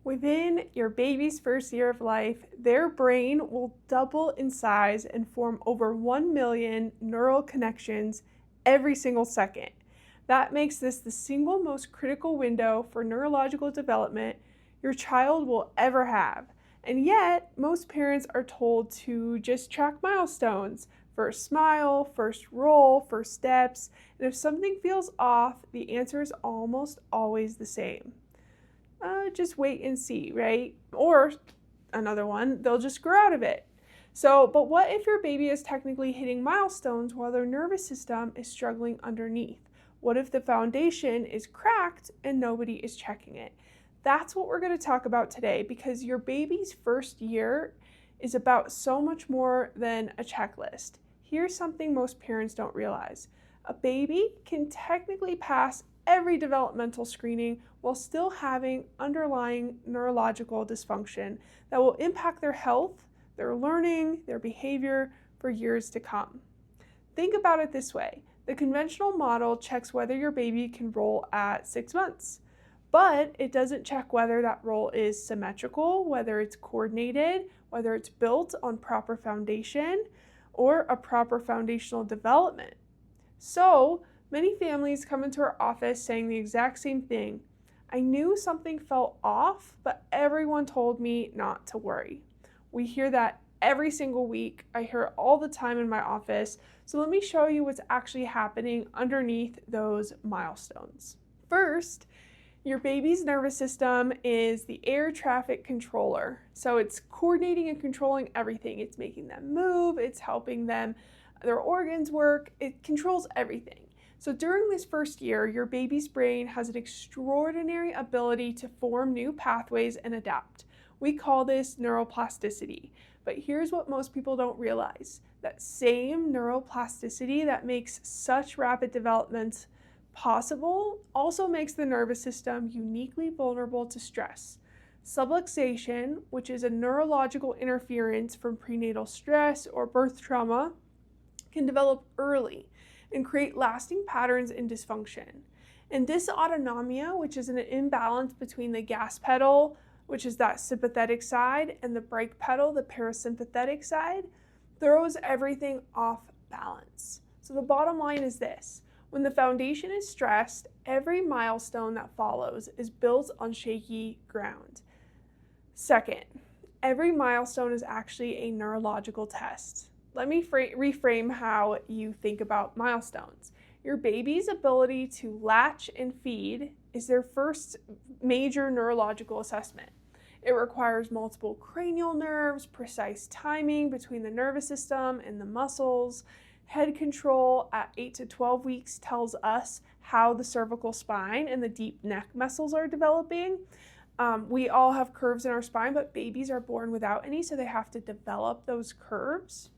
Within your baby's first year of life, their brain will double in size and form over 1 million neural connections every single second. That makes this the single most critical window for neurological development your child will ever have. And yet, most parents are told to just track milestones: first smile, first roll, first steps. And if something feels off, the answer is almost always the same. Just wait and see, right? Or another one, they'll just grow out of it. But what if your baby is technically hitting milestones while their nervous system is struggling underneath? What if the foundation is cracked and nobody is checking it? That's what we're going to talk about today, because your baby's first year is about so much more than a checklist. Here's something most parents don't realize. A baby can technically pass every developmental screening while still having underlying neurological dysfunction that will impact their health, their learning, their behavior for years to come. Think about it this way. The conventional model checks whether your baby can roll at 6 months, but it doesn't check whether that roll is symmetrical, whether it's coordinated, whether it's built on proper foundation or a proper foundational development. So many families come into our office saying the exact same thing. I knew something felt off, but everyone told me not to worry. We hear that every single week. I hear it all the time in my office. So let me show you what's actually happening underneath those milestones. First, your baby's nervous system is the air traffic controller. So it's coordinating and controlling everything. It's making them move, it's helping their organs work, it controls everything. So during this first year, your baby's brain has an extraordinary ability to form new pathways and adapt. We call this neuroplasticity. But here's what most people don't realize. That same neuroplasticity that makes such rapid development possible also makes the nervous system uniquely vulnerable to stress. Subluxation, which is a neurological interference from prenatal stress or birth trauma, can develop early and create lasting patterns in dysfunction. And dysautonomia, which is an imbalance between the gas pedal, which is that sympathetic side, and the brake pedal, the parasympathetic side, throws everything off balance. So the bottom line is this: when the foundation is stressed, every milestone that follows is built on shaky ground. Second, every milestone is actually a neurological test. Let me reframe how you think about milestones. Your baby's ability to latch and feed is their first major neurological assessment. It requires multiple cranial nerves, precise timing between the nervous system and the muscles. Head control at 8 to 12 weeks tells us how the cervical spine and the deep neck muscles are developing. We all have curves in our spine, but babies are born without any, so they have to develop those curves.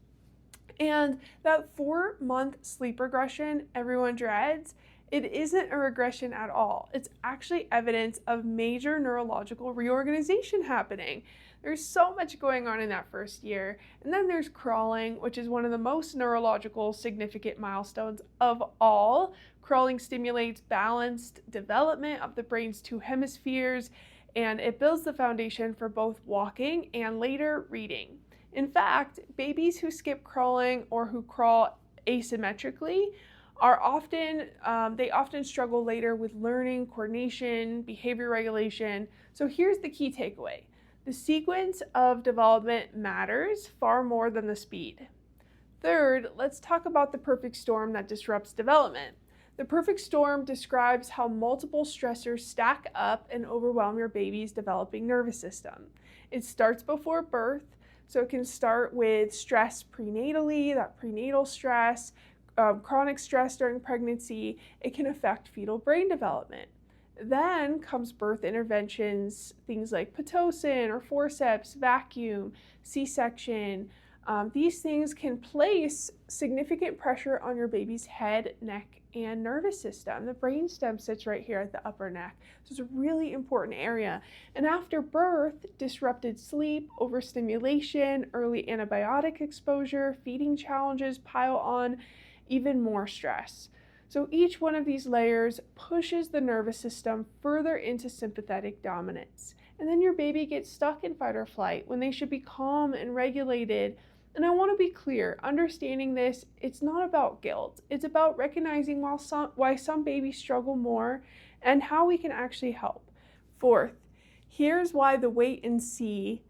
And that 4-month sleep regression everyone dreads, it isn't a regression at all. It's actually evidence of major neurological reorganization happening. There's so much going on in that first year. And then there's crawling, which is one of the most neurological significant milestones of all. Crawling stimulates balanced development of the brain's 2 hemispheres, and it builds the foundation for both walking and later reading. In fact, babies who skip crawling or who crawl asymmetrically they often struggle later with learning, coordination, behavior regulation. So here's the key takeaway. The sequence of development matters far more than the speed. Third, let's talk about the perfect storm that disrupts development. The perfect storm describes how multiple stressors stack up and overwhelm your baby's developing nervous system. It starts before birth, so it can start with stress prenatally, that prenatal stress, chronic stress during pregnancy. It can affect fetal brain development. Then comes birth interventions, things like Pitocin or forceps, vacuum, C-section. These things can place significant pressure on your baby's head, neck, and nervous system. The brainstem sits right here at the upper neck, so it's a really important area. And after birth, disrupted sleep, overstimulation, early antibiotic exposure, feeding challenges pile on even more stress. So each one of these layers pushes the nervous system further into sympathetic dominance. And then your baby gets stuck in fight or flight when they should be calm and regulated. And I want to be clear, understanding this, it's not about guilt. It's about recognizing why some babies struggle more and how we can actually help. Fourth, here's why the wait and see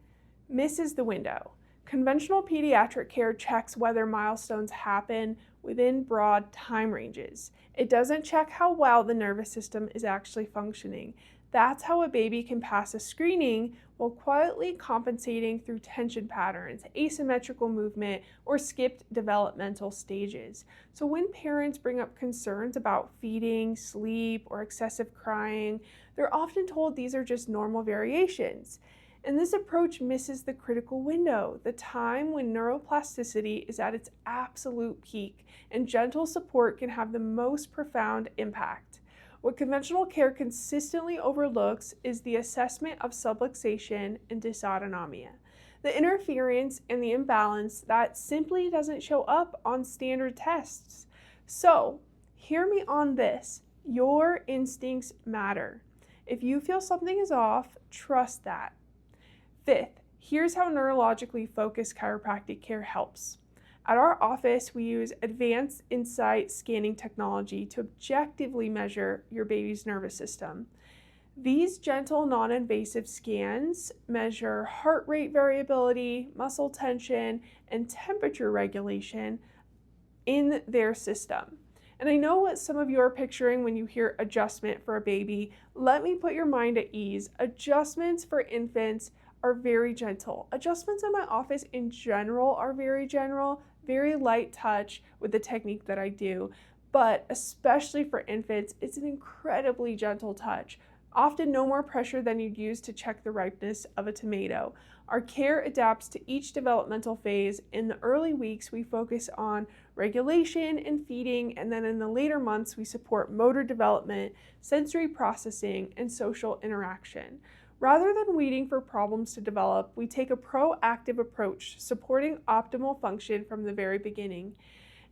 misses the window. Conventional pediatric care checks whether milestones happen within broad time ranges. It doesn't check how well the nervous system is actually functioning. That's how a baby can pass a screening while quietly compensating through tension patterns, asymmetrical movement, or skipped developmental stages. So when parents bring up concerns about feeding, sleep, or excessive crying, they're often told these are just normal variations. And this approach misses the critical window, the time when neuroplasticity is at its absolute peak, and gentle support can have the most profound impact. What conventional care consistently overlooks is the assessment of subluxation and dysautonomia, the interference and the imbalance that simply doesn't show up on standard tests. So, hear me on this. Your instincts matter. If you feel something is off, trust that. Fifth, here's how neurologically focused chiropractic care helps. At our office, we use advanced insight scanning technology to objectively measure your baby's nervous system. These gentle, non-invasive scans measure heart rate variability, muscle tension, and temperature regulation in their system. And I know what some of you are picturing when you hear adjustment for a baby. Let me put your mind at ease. Adjustments for infants are very gentle. Adjustments in my office in general are very general, very light touch with the technique that I do, but especially for infants, it's an incredibly gentle touch. Often no more pressure than you'd use to check the ripeness of a tomato. Our care adapts to each developmental phase. In the early weeks, we focus on regulation and feeding, and then in the later months, we support motor development, sensory processing, and social interaction. Rather than waiting for problems to develop, we take a proactive approach, supporting optimal function from the very beginning.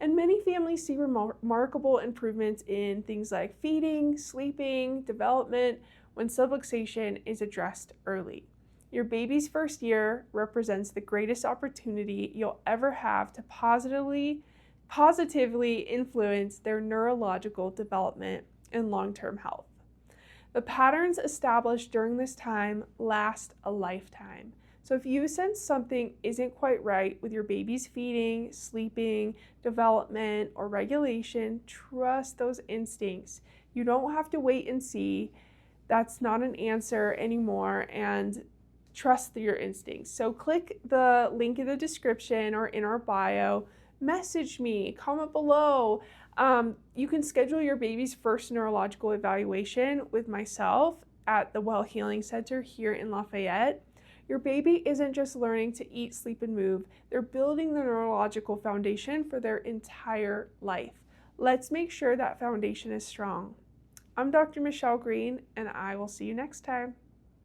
And many families see remarkable improvements in things like feeding, sleeping, development, when subluxation is addressed early. Your baby's first year represents the greatest opportunity you'll ever have to positively influence their neurological development and long-term health. The patterns established during this time last a lifetime. So if you sense something isn't quite right with your baby's feeding, sleeping, development, or regulation, trust those instincts. You don't have to wait and see. That's not an answer anymore, and trust your instincts. So click the link in the description or in our bio, message me, comment below. You can schedule your baby's first neurological evaluation with myself at the Well Healing Center here in Lafayette. Your baby isn't just learning to eat, sleep, and move. They're building the neurological foundation for their entire life. Let's make sure that foundation is strong. I'm Dr. Michelle Green, and I will see you next time.